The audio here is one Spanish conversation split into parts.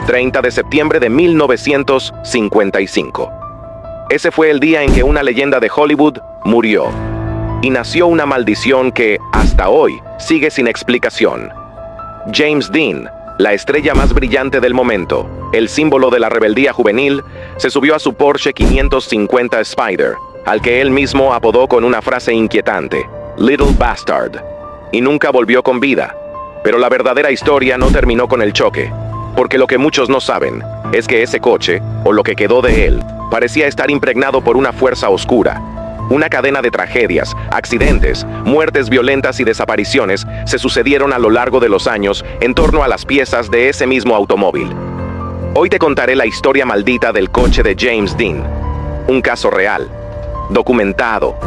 30 de septiembre de 1955. Ese fue el día en que una leyenda de Hollywood murió. Y nació una maldición que, hasta hoy, sigue sin explicación. James Dean, la estrella más brillante del momento, el símbolo de la rebeldía juvenil, se subió a su Porsche 550 Spider, al que él mismo apodó con una frase inquietante, Little Bastard, y nunca volvió con vida. Pero la verdadera historia no terminó con el choque, porque lo que muchos no saben es que ese coche, o lo que quedó de él, parecía estar impregnado por una fuerza oscura. Una cadena de tragedias, accidentes, muertes violentas y desapariciones se sucedieron a lo largo de los años en torno a las piezas de ese mismo automóvil. Hoy te contaré la historia maldita del coche de James Dean. Un caso real, documentado,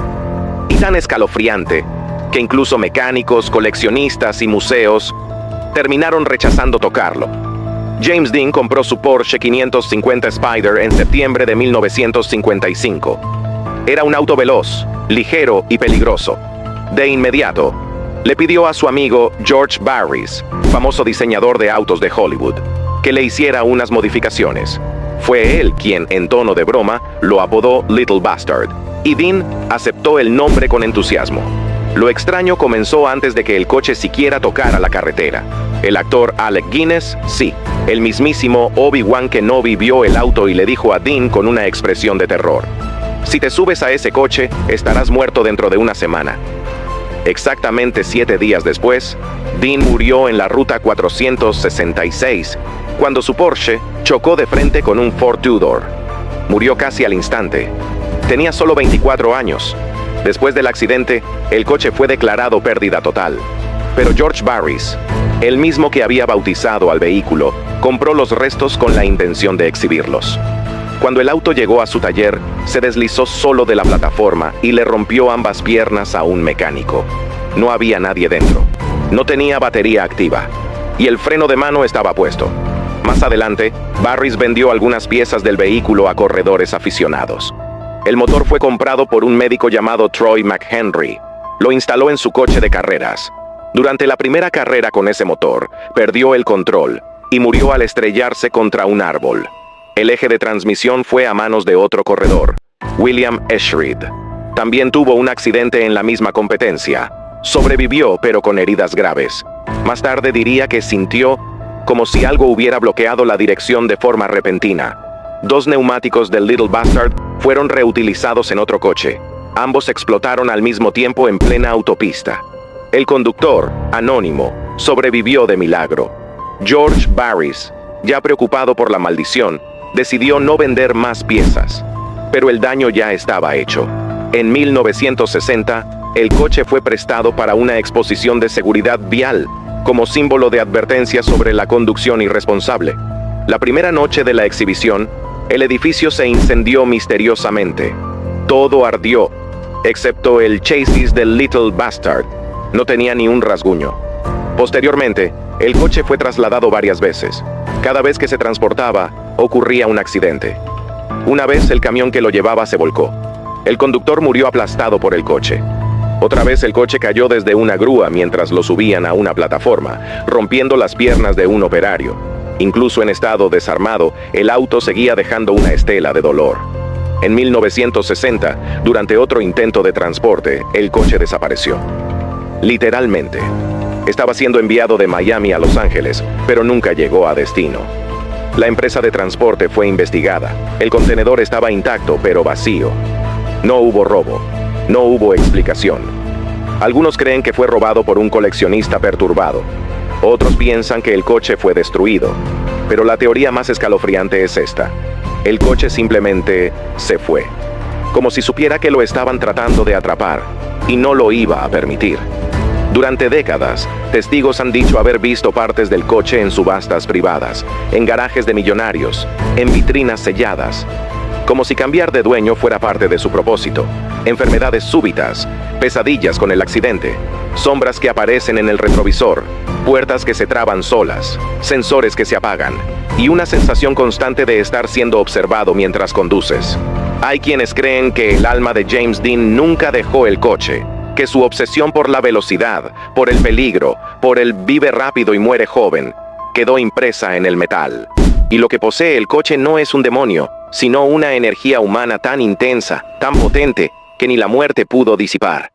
y tan escalofriante que incluso mecánicos, coleccionistas y museos terminaron rechazando tocarlo. James Dean compró su Porsche 550 Spider en septiembre de 1955. Era un auto veloz, ligero y peligroso. De inmediato, le pidió a su amigo George Barris, famoso diseñador de autos de Hollywood, que le hiciera unas modificaciones. Fue él quien, en tono de broma, lo apodó Little Bastard, y Dean aceptó el nombre con entusiasmo. Lo extraño comenzó antes de que el coche siquiera tocara la carretera. El actor Alec Guinness, sí, el mismísimo Obi-Wan Kenobi vio el auto y le dijo a Dean con una expresión de terror: "Si te subes a ese coche, estarás muerto dentro de una semana". Exactamente 7 días después, Dean murió en la ruta 466, cuando su Porsche chocó de frente con un Ford Tudor. Murió casi al instante. Tenía solo 24 años. Después del accidente, el coche fue declarado pérdida total. Pero George Barris, el mismo que había bautizado al vehículo, compró los restos con la intención de exhibirlos. Cuando el auto llegó a su taller, se deslizó solo de la plataforma y le rompió ambas piernas a un mecánico. No había nadie dentro. No tenía batería activa. Y el freno de mano estaba puesto. Más adelante, Barris vendió algunas piezas del vehículo a corredores aficionados. El motor fue comprado por un médico llamado Troy McHenry. Lo instaló en su coche de carreras. Durante la primera carrera con ese motor, perdió el control y murió al estrellarse contra un árbol. El eje de transmisión fue a manos de otro corredor, William Eschried. También tuvo un accidente en la misma competencia. Sobrevivió, pero con heridas graves. Más tarde diría que sintió como si algo hubiera bloqueado la dirección de forma repentina. 2 neumáticos del Little Bastard fueron reutilizados en otro coche. Ambos explotaron al mismo tiempo en plena autopista. El conductor, anónimo, sobrevivió de milagro. George Barris, ya preocupado por la maldición, decidió no vender más piezas. Pero el daño ya estaba hecho. En 1960, el coche fue prestado para una exposición de seguridad vial, como símbolo de advertencia sobre la conducción irresponsable. La primera noche de la exhibición, el edificio se incendió misteriosamente. Todo ardió, excepto el chasis del Little Bastard. No tenía ni un rasguño. Posteriormente, el coche fue trasladado varias veces. Cada vez que se transportaba, ocurría un accidente. Una vez el camión que lo llevaba se volcó. El conductor murió aplastado por el coche. Otra vez el coche cayó desde una grúa mientras lo subían a una plataforma, rompiendo las piernas de un operario. Incluso en estado desarmado, el auto seguía dejando una estela de dolor. En 1960, durante otro intento de transporte, el coche desapareció. Literalmente. Estaba siendo enviado de Miami a Los Ángeles, pero nunca llegó a destino. La empresa de transporte fue investigada. El contenedor estaba intacto, pero vacío. No hubo robo. No hubo explicación. Algunos creen que fue robado por un coleccionista perturbado. Otros piensan que el coche fue destruido. Pero la teoría más escalofriante es esta. El coche simplemente se fue. Como si supiera que lo estaban tratando de atrapar, y no lo iba a permitir. Durante décadas, testigos han dicho haber visto partes del coche en subastas privadas, en garajes de millonarios, en vitrinas selladas. Como si cambiar de dueño fuera parte de su propósito. Enfermedades súbitas, pesadillas con el accidente, sombras que aparecen en el retrovisor, puertas que se traban solas, sensores que se apagan, y una sensación constante de estar siendo observado mientras conduces. Hay quienes creen que el alma de James Dean nunca dejó el coche, que su obsesión por la velocidad, por el peligro, por el vive rápido y muere joven, quedó impresa en el metal. Y lo que posee el coche no es un demonio, sino una energía humana tan intensa, tan potente, que ni la muerte pudo disipar.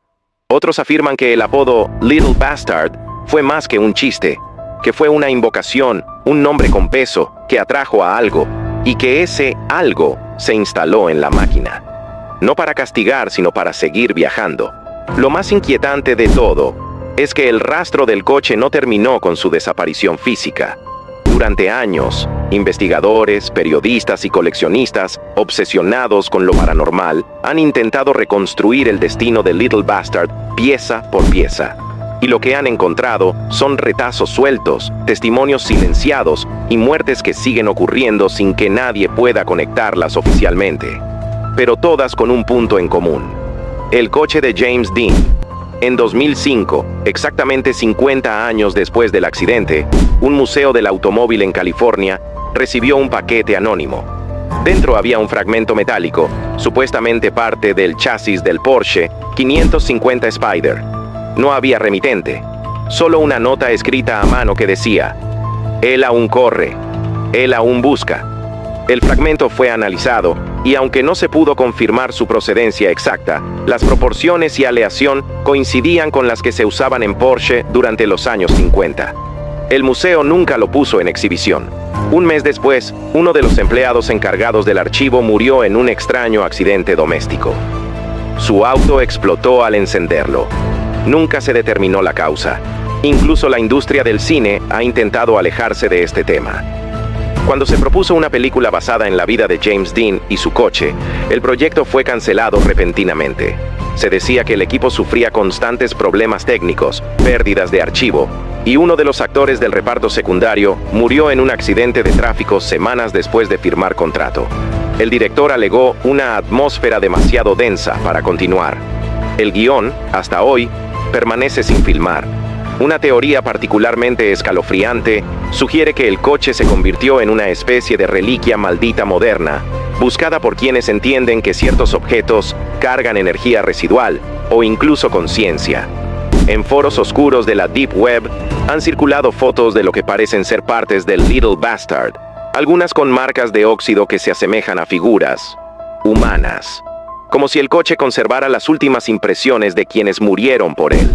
Otros afirman que el apodo Little Bastard fue más que un chiste, que fue una invocación, un nombre con peso, que atrajo a algo, y que ese algo se instaló en la máquina. No para castigar, sino para seguir viajando. Lo más inquietante de todo es que el rastro del coche no terminó con su desaparición física. Durante años, investigadores, periodistas y coleccionistas, obsesionados con lo paranormal, han intentado reconstruir el destino de Little Bastard pieza por pieza. Y lo que han encontrado son retazos sueltos, testimonios silenciados y muertes que siguen ocurriendo sin que nadie pueda conectarlas oficialmente. Pero todas con un punto en común: el coche de James Dean. En 2005, exactamente 50 años después del accidente, un museo del automóvil en California recibió un paquete anónimo. Dentro había un fragmento metálico, supuestamente parte del chasis del Porsche 550 Spider. No había remitente, solo una nota escrita a mano que decía: él aún corre, él aún busca. El fragmento fue analizado y aunque no se pudo confirmar su procedencia exacta, las proporciones y aleación coincidían con las que se usaban en Porsche durante los años 50. El museo nunca lo puso en exhibición. Un mes después, uno de los empleados encargados del archivo murió en un extraño accidente doméstico. Su auto explotó al encenderlo. Nunca se determinó la causa. Incluso la industria del cine ha intentado alejarse de este tema. Cuando se propuso una película basada en la vida de James Dean y su coche, el proyecto fue cancelado repentinamente. Se decía que el equipo sufría constantes problemas técnicos, pérdidas de archivo, y uno de los actores del reparto secundario murió en un accidente de tráfico semanas después de firmar contrato. El director alegó una atmósfera demasiado densa para continuar. El guión, hasta hoy, permanece sin filmar. Una teoría particularmente escalofriante sugiere que el coche se convirtió en una especie de reliquia maldita moderna, buscada por quienes entienden que ciertos objetos cargan energía residual o incluso conciencia. En foros oscuros de la Deep Web han circulado fotos de lo que parecen ser partes del Little Bastard, algunas con marcas de óxido que se asemejan a figuras humanas, como si el coche conservara las últimas impresiones de quienes murieron por él.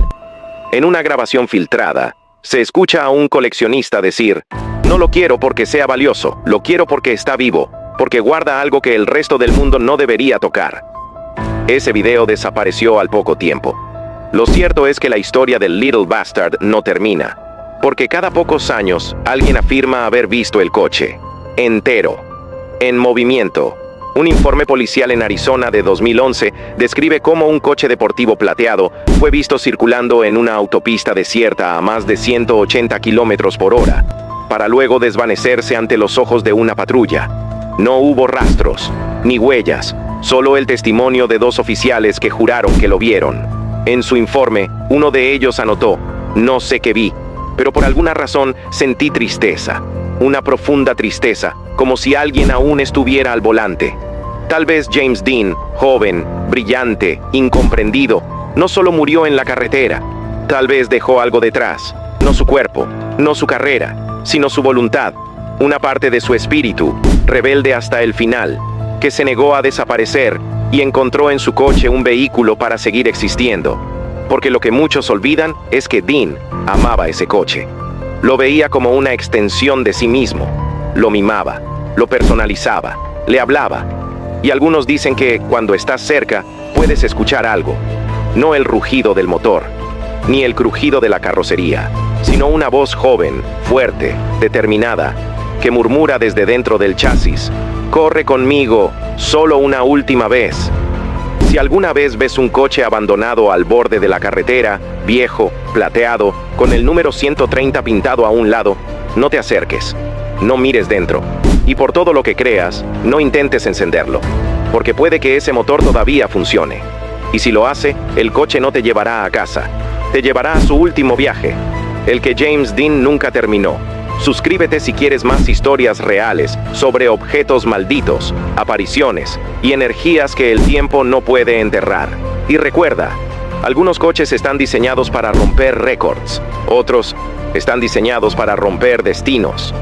En una grabación filtrada, se escucha a un coleccionista decir: no lo quiero porque sea valioso, lo quiero porque está vivo, porque guarda algo que el resto del mundo no debería tocar. Ese video desapareció al poco tiempo. Lo cierto es que la historia del Little Bastard no termina, porque cada pocos años alguien afirma haber visto el coche, entero, en movimiento. Un informe policial en Arizona de 2011 describe cómo un coche deportivo plateado fue visto circulando en una autopista desierta a más de 180 kilómetros por hora, para luego desvanecerse ante los ojos de una patrulla. No hubo rastros, ni huellas, solo el testimonio de dos oficiales que juraron que lo vieron. En su informe, uno de ellos anotó: no sé qué vi, pero por alguna razón sentí tristeza. Una profunda tristeza, como si alguien aún estuviera al volante. Tal vez James Dean, joven, brillante, incomprendido, no solo murió en la carretera, tal vez dejó algo detrás, no su cuerpo, no su carrera, sino su voluntad, una parte de su espíritu, rebelde hasta el final, que se negó a desaparecer y encontró en su coche un vehículo para seguir existiendo. Porque lo que muchos olvidan es que Dean amaba ese coche. Lo veía como una extensión de sí mismo. Lo mimaba, lo personalizaba, le hablaba. Y algunos dicen que cuando estás cerca puedes escuchar algo. No el rugido del motor, ni el crujido de la carrocería, sino una voz joven, fuerte, determinada, que murmura desde dentro del chasis: corre conmigo, solo una última vez. Si alguna vez ves un coche abandonado al borde de la carretera, viejo, plateado, con el número 130 pintado a un lado, no te acerques, no mires dentro, y por todo lo que creas, no intentes encenderlo, porque puede que ese motor todavía funcione. Y si lo hace, el coche no te llevará a casa, te llevará a su último viaje, el que James Dean nunca terminó. Suscríbete si quieres más historias reales sobre objetos malditos, apariciones y energías que el tiempo no puede enterrar. Y recuerda, algunos coches están diseñados para romper récords, otros están diseñados para romper destinos.